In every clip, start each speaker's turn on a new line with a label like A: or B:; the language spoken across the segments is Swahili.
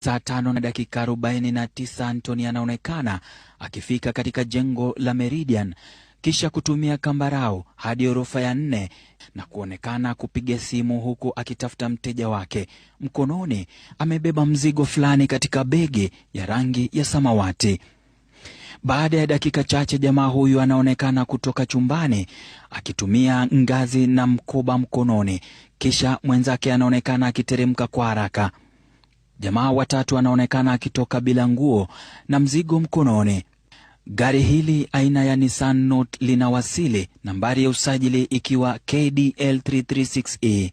A: Saa 5:49 Anthony anaonekana akifika katika jengo la Meridian kisha kutumia kambarau hadi orofa ya 4 na kuonekana kupiga simu huku akitafuta mteja wake. Mkononi amebeba mzigo fulani katika begi ya rangi ya samawati. Baada ya dakika chache jamaa huyu anaonekana kutoka chumbani akitumia ngazi na mkoba mkononi, kisha mwenzake anaonekana akiteremka kwa haraka. Jamaa watatu anaonekana akitoka bila nguo na mzigo mkononi. Gari hili aina ya Nissan Note linawasili, nambari ya usajili ikiwa KDL 336E,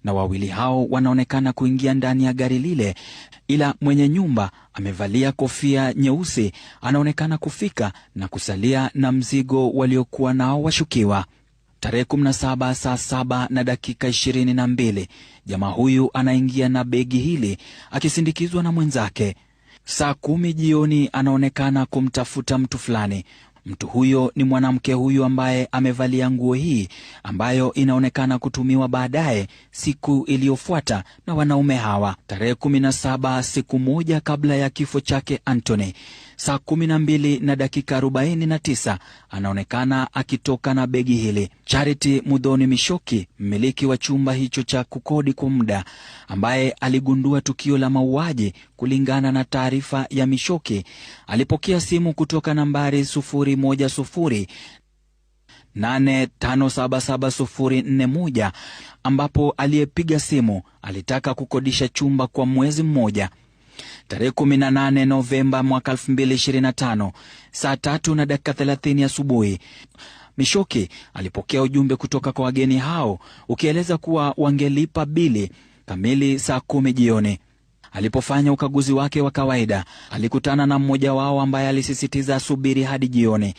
A: na wawili hao wanaonekana kuingia ndani ya gari lile, ila mwenye nyumba amevalia kofia nyeusi anaonekana kufika na kusalia na mzigo waliokuwa nao washukiwa. Tarehe 17 saa 7:22 jamaa huyu anaingia na begi hili akisindikizwa na mwenzake. Saa 10 jioni anaonekana kumtafuta mtu fulani. Mtu huyo ni mwanamke huyu ambaye amevalia nguo hii ambayo inaonekana kutumiwa baadaye siku iliyofuata na wanaume hawa. Tarehe 17, siku moja kabla ya kifo chake Anthony, saa 12:49 anaonekana akitoka na begi hili. Charity Muthoni Mishoki, mmiliki wa chumba hicho cha kukodi kwa muda, ambaye aligundua tukio la mauaji, kulingana na taarifa ya Mishoki, alipokea simu kutoka nambari 01085777041 ambapo aliyepiga simu alitaka kukodisha chumba kwa mwezi mmoja. Tarehe 18 Novemba mwaka 2025, saa 3:30 asubuhi, Mishoki alipokea ujumbe kutoka kwa wageni hao ukieleza kuwa wangelipa bili kamili saa 10 jioni. Alipofanya ukaguzi wake wa kawaida, alikutana na mmoja wao ambaye alisisitiza asubiri hadi jioni.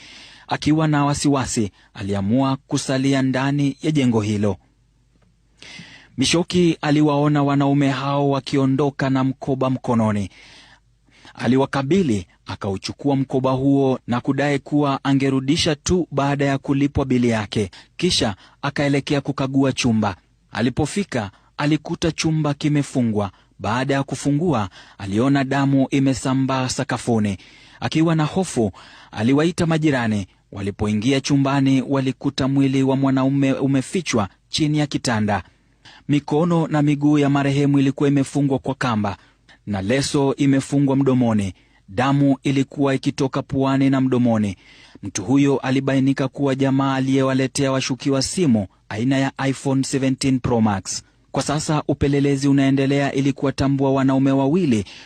A: Akiwa na wasiwasi, aliamua kusalia ndani ya jengo hilo. Mishoki aliwaona wanaume hao wakiondoka na mkoba mkononi. Aliwakabili, akauchukua mkoba huo na kudai kuwa angerudisha tu baada ya kulipwa bili yake. Kisha akaelekea kukagua chumba. Alipofika, alikuta chumba kimefungwa. Baada ya kufungua, aliona damu imesambaa sakafuni. Akiwa na hofu, aliwaita majirani. Walipoingia chumbani, walikuta mwili wa mwanaume umefichwa chini ya kitanda. Mikono na miguu ya marehemu ilikuwa imefungwa kwa kamba na leso imefungwa mdomoni. Damu ilikuwa ikitoka puani na mdomoni. Mtu huyo alibainika kuwa jamaa aliyewaletea washukiwa simu aina ya iPhone 17 Pro Max. Kwa sasa upelelezi unaendelea ili kuwatambua wanaume wawili